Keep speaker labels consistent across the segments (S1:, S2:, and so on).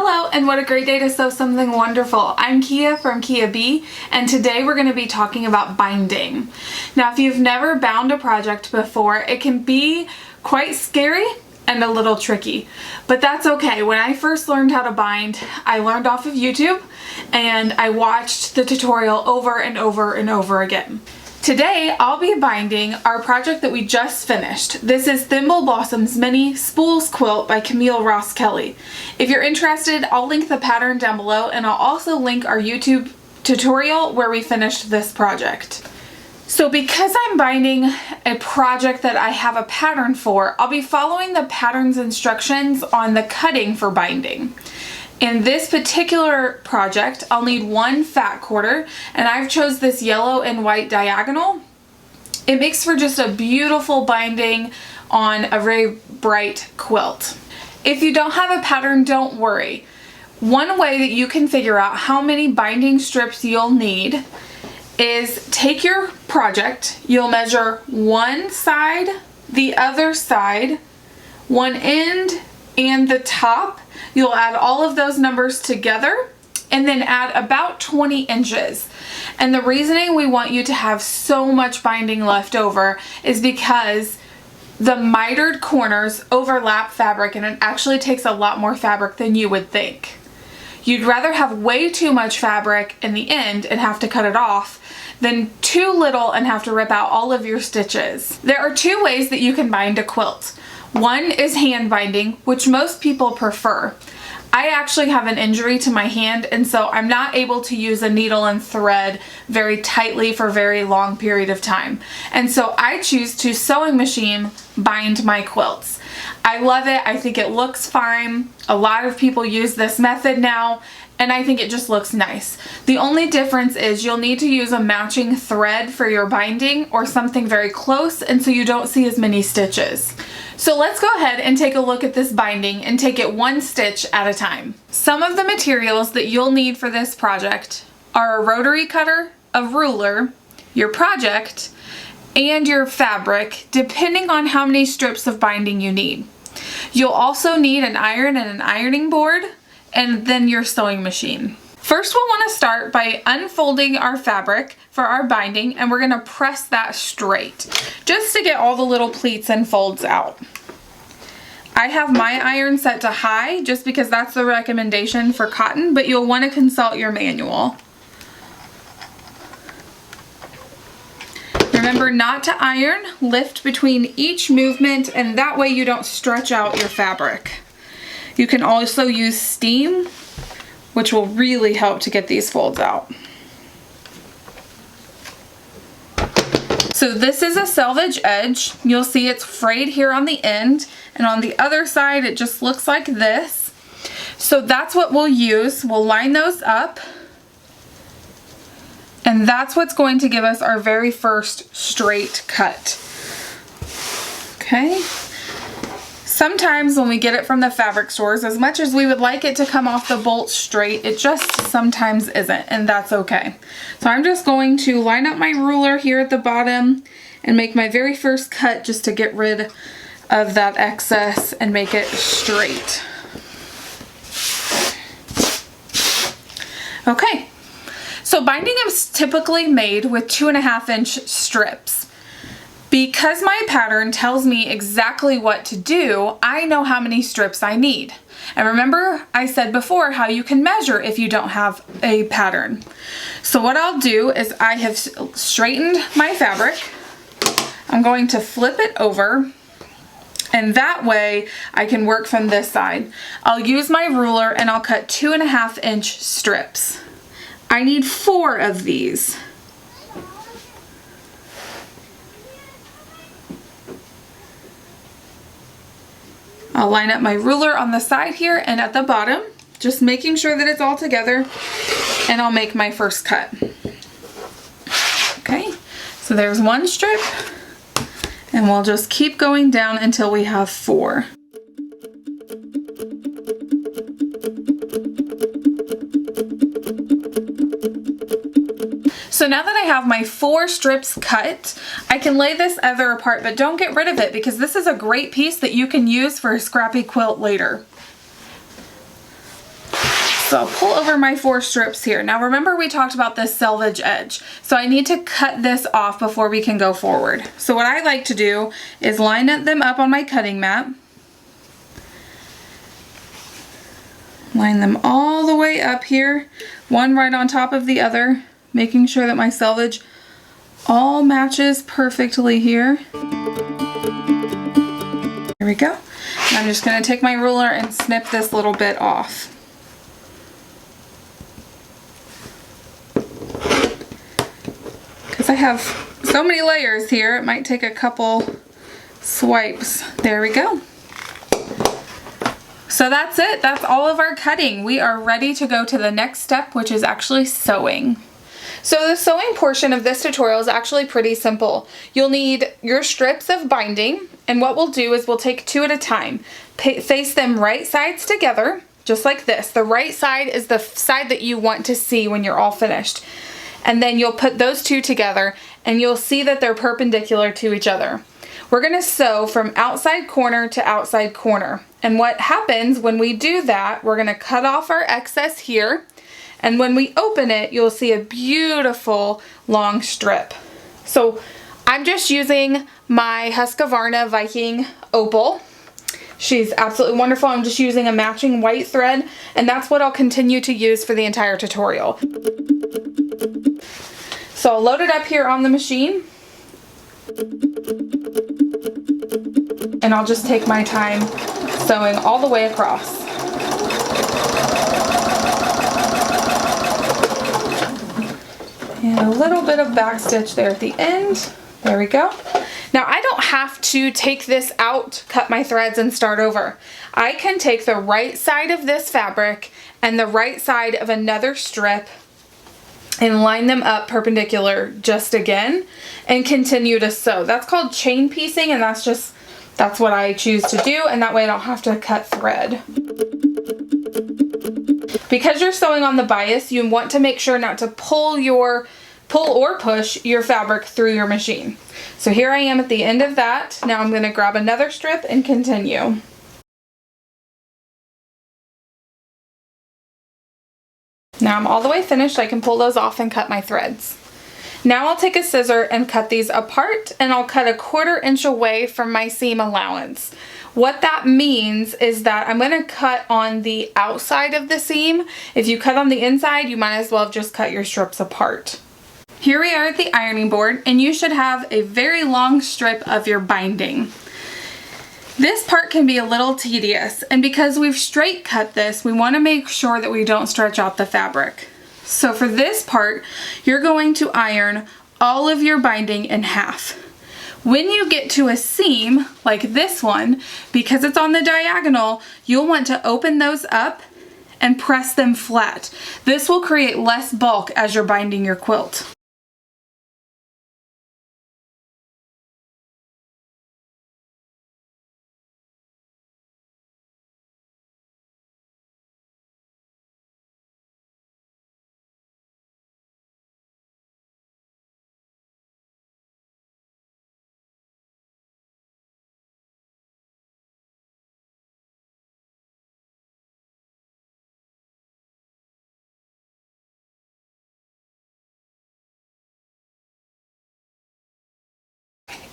S1: Hello, and what a great day to sew something wonderful. I'm Kia from Kia Bee, and today we're going to be talking about binding. Now, if you've never bound a project before, it can be quite scary and a little tricky, but that's okay. When I first learned how to bind, I learned off of YouTube, and I watched the tutorial over and over and over again. Today, I'll be binding our project that we just finished. This is Thimble Blossom's Mini Spools Quilt by Camille Ross Kelly. If you're interested, I'll link the pattern down below, and I'll also link our YouTube tutorial where we finished this project. So because I'm binding a project that I have a pattern for, I'll be following the pattern's instructions on the cutting for binding. In this particular project, I'll need one fat quarter, and I've chose this yellow and white diagonal. It makes for just a beautiful binding on a very bright quilt. If you don't have a pattern, don't worry. One way that you can figure out how many binding strips you'll need is take your project, you'll measure one side, the other side, one end, and the top. You'll add all of those numbers together and then add about 20 inches. And the reasoning we want you to have so much binding left over is because the mitered corners overlap fabric, and it actually takes a lot more fabric than you would think. You'd rather have way too much fabric in the end and have to cut it off than too little and have to rip out all of your stitches. There are two ways that you can bind a quilt. One is hand binding, which most people prefer. I actually have an injury to my hand, and so I'm not able to use a needle and thread very tightly for a very long period of time. And so I choose to sewing machine bind my quilts. I love it. I think it looks fine. A lot of people use this method now, and I think it just looks nice. The only difference is you'll need to use a matching thread for your binding or something very close, and so you don't see as many stitches. So let's go ahead and take a look at this binding and take it one stitch at a time. Some of the materials that you'll need for this project are a rotary cutter, a ruler, your project, and your fabric, depending on how many strips of binding you need. You'll also need an iron and an ironing board, and then your sewing machine. First, we'll want to start by unfolding our fabric for our binding, and we're going to press that straight just to get all the little pleats and folds out. I have my iron set to high just because that's the recommendation for cotton, but you'll want to consult your manual. Remember not to iron, lift between each movement, and that way you don't stretch out your fabric. You can also use steam, which will really help to get these folds out. So this is a selvage edge. You'll see it's frayed here on the end, and on the other side it just looks like this. So that's what we'll use. We'll line those up, and that's what's going to give us our very first straight cut. Okay. Sometimes when we get it from the fabric stores, as much as we would like it to come off the bolt straight, it just sometimes isn't, and that's okay. So I'm just going to line up my ruler here at the bottom and make my very first cut just to get rid of that excess and make it straight. Okay, so binding is typically made with 2.5 inch strips. Because my pattern tells me exactly what to do, I know how many strips I need. And remember, I said before how you can measure if you don't have a pattern. So what I'll do is I have straightened my fabric. I'm going to flip it over, and that way I can work from this side. I'll use my ruler and I'll cut 2.5 inch strips. I need 4 of these. I'll line up my ruler on the side here and at the bottom, just making sure that it's all together, and I'll make my first cut. Okay, so there's one strip, and we'll just keep going down until we have 4. So now that I have my 4 strips cut, I can lay this other apart, but don't get rid of it because this is a great piece that you can use for a scrappy quilt later. So I'll pull over my 4 strips here. Now remember we talked about this selvage edge. So I need to cut this off before we can go forward. So what I like to do is line them up on my cutting mat. Line them all the way up here, one right on top of the other, making sure that my selvage all matches perfectly here. There we go. And I'm just going to take my ruler and snip this little bit off. Because I have so many layers here, it might take a couple swipes. There we go. So that's it. That's all of our cutting. We are ready to go to the next step, which is actually sewing. So the sewing portion of this tutorial is actually pretty simple. You'll need your strips of binding, and what we'll do is we'll take 2 at a time. Face them right sides together, just like this. The right side is the side that you want to see when you're all finished. And then you'll put those 2 together, and you'll see that they're perpendicular to each other. We're going to sew from outside corner to outside corner. And what happens when we do that, we're going to cut off our excess here. And when we open it, you'll see a beautiful long strip. So I'm just using my Husqvarna Viking Opal. She's absolutely wonderful. I'm just using a matching white thread, and that's what I'll continue to use for the entire tutorial. So I'll load it up here on the machine. And I'll just take my time sewing all the way across. And a little bit of back stitch there at the end. There we go. Now I don't have to take this out, cut my threads, and start over. I can take the right side of this fabric and the right side of another strip and line them up perpendicular just again and continue to sew. That's called chain piecing, and that's what I choose to do, and that way I don't have to cut thread. Because you're sewing on the bias, you want to make sure not to pull or push your fabric through your machine. So here I am at the end of that. Now I'm going to grab another strip and continue. Now I'm all the way finished. I can pull those off and cut my threads. Now I'll take a scissor and cut these apart, and I'll cut 1/4 inch away from my seam allowance. What that means is that I'm going to cut on the outside of the seam. If you cut on the inside, you might as well have just cut your strips apart. Here we are at the ironing board, and you should have a very long strip of your binding. This part can be a little tedious, and because we've straight cut this, we want to make sure that we don't stretch out the fabric. So for this part, you're going to iron all of your binding in half. When you get to a seam, like this one, because it's on the diagonal, you'll want to open those up and press them flat. This will create less bulk as you're binding your quilt.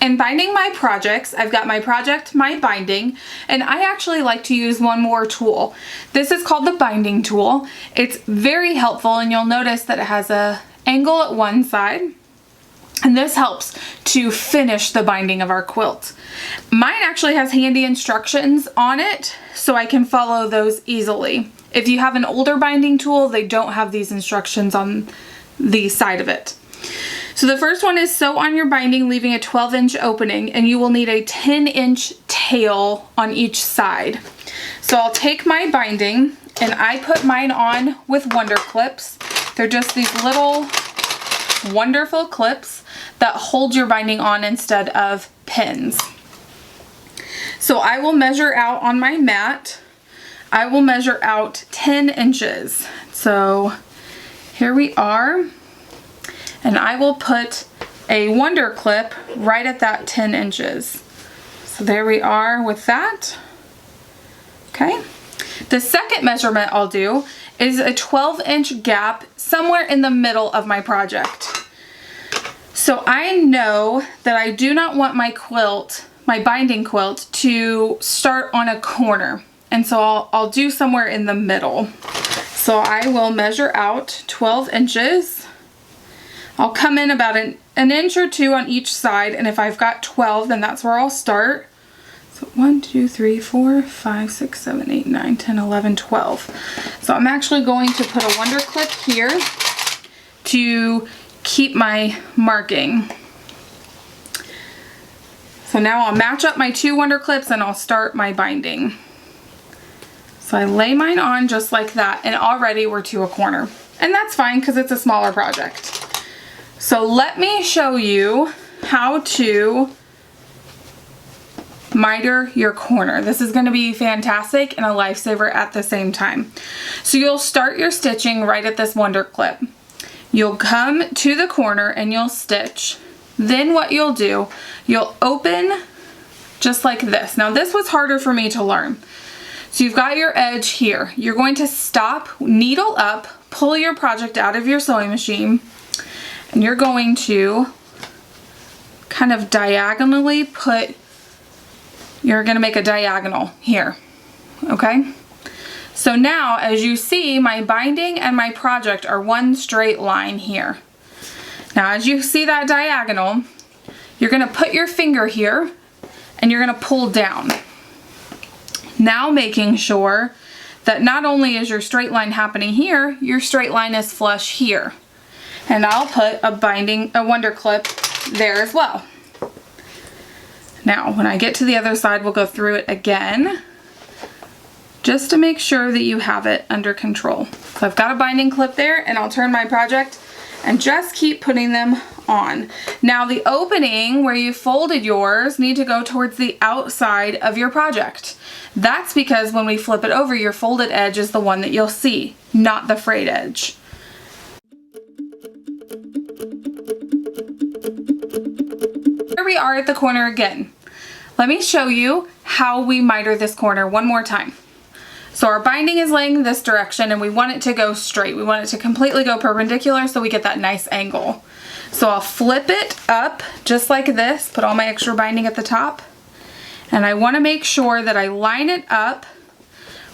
S1: In binding my projects, I've got my project, my binding, and I actually like to use one more tool. This is called the binding tool. It's very helpful, and you'll notice that it has an angle at one side, and this helps to finish the binding of our quilt. Mine actually has handy instructions on it, so I can follow those easily. If you have an older binding tool, they don't have these instructions on the side of it. So the first one is sew on your binding, leaving a 12-inch opening, and you will need a 10-inch tail on each side. So I'll take my binding, and I put mine on with Wonder Clips. They're just these little wonderful clips that hold your binding on instead of pins. So I will measure out on my mat. I will measure out 10 inches. So here we are. And I will put a Wonder Clip right at that 10 inches. So there we are with that. Okay. The second measurement I'll do is a 12-inch gap somewhere in the middle of my project. So I know that I do not want my quilt, my binding quilt, to start on a corner. And so I'll do somewhere in the middle. So I will measure out 12 inches. I'll come in about an inch or two on each side, and if I've got 12, then that's where I'll start. So 1, 2, 3, 4, 5, 6, 7, 8, 9, 10, 11, 12. So I'm actually going to put a Wonder Clip here to keep my marking. So now I'll match up my 2 Wonder Clips and I'll start my binding. So I lay mine on just like that, and already we're to a corner. And that's fine because it's a smaller project. So let me show you how to miter your corner. This is going to be fantastic and a lifesaver at the same time. So you'll start your stitching right at this Wonder Clip. You'll come to the corner and you'll stitch. Then what you'll do, you'll open just like this. Now this was harder for me to learn. So you've got your edge here. You're going to stop, needle up, pull your project out of your sewing machine, and you're going to kind of diagonally you're going to make a diagonal here, okay? So now, as you see, my binding and my project are one straight line here. Now, as you see that diagonal, you're going to put your finger here, and you're going to pull down. Now making sure that not only is your straight line happening here, your straight line is flush here. And I'll put a Wonder Clip there as well. Now, when I get to the other side, we'll go through it again, just to make sure that you have it under control. So I've got a binding clip there, and I'll turn my project and just keep putting them on. Now the opening where you folded yours need to go towards the outside of your project. That's because when we flip it over, your folded edge is the one that you'll see, not the frayed edge. Here we are at the corner again. Let me show you how we miter this corner one more time. So our binding is laying this direction and we want it to go straight. We want it to completely go perpendicular so we get that nice angle. So I'll flip it up just like this, put all my extra binding at the top, and I want to make sure that I line it up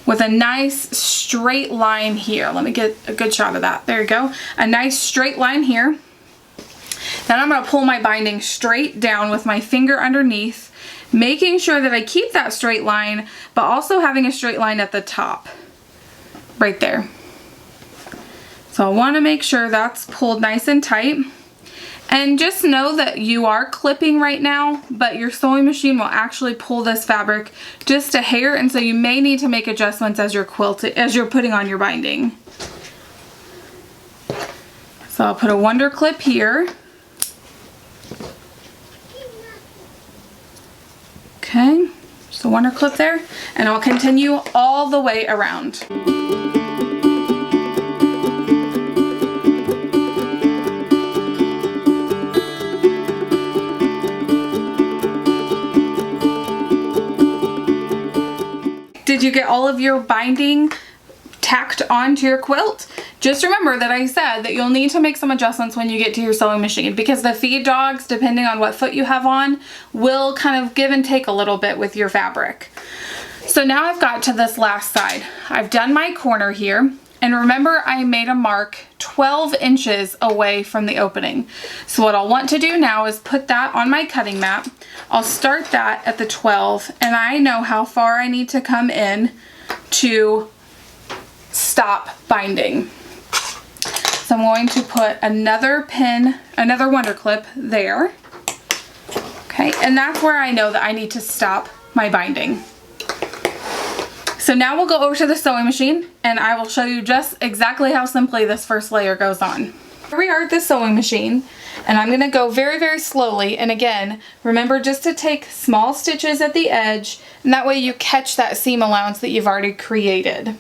S1: with a nice straight line here. Let me get a good shot of that. There you go. A nice straight line here. Then I'm going to pull my binding straight down with my finger underneath, making sure that I keep that straight line, but also having a straight line at the top, right there. So I want to make sure that's pulled nice and tight. And just know that you are clipping right now, but your sewing machine will actually pull this fabric just a hair, and so you may need to make adjustments as you're putting on your binding. So I'll put a Wonder Clip here. Okay, just a Wonder Clip there, and I'll continue all the way around. Did you get all of your binding tacked onto your quilt? Just remember that I said that you'll need to make some adjustments when you get to your sewing machine, because the feed dogs, depending on what foot you have on, will kind of give and take a little bit with your fabric. So now I've got to this last side. I've done my corner here, and remember I made a mark 12 inches away from the opening. So what I'll want to do now is put that on my cutting mat. I'll start that at the 12, and I know how far I need to come in to stop binding. So I'm going to put another Wonder Clip there. Okay, and that's where I know that I need to stop my binding. So now we'll go over to the sewing machine and I will show you just exactly how simply this first layer goes on. Here we are at the sewing machine, and I'm going to go very, very slowly. And again, remember just to take small stitches at the edge, and that way you catch that seam allowance that you've already created.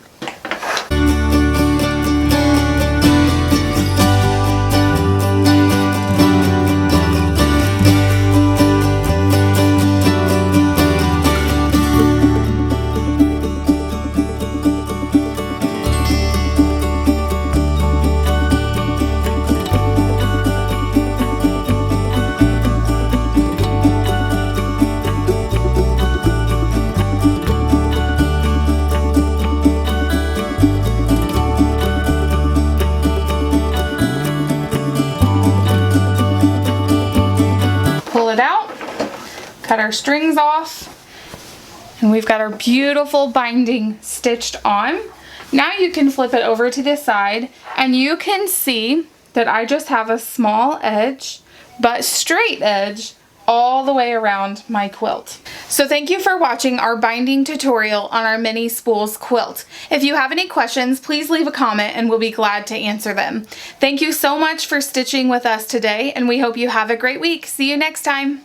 S1: our strings off. And we've got our beautiful binding stitched on. Now you can flip it over to this side and you can see that I just have a small edge, but straight edge all the way around my quilt. So thank you for watching our binding tutorial on our mini spools quilt. If you have any questions, please leave a comment and we'll be glad to answer them. Thank you so much for stitching with us today, and we hope you have a great week. See you next time.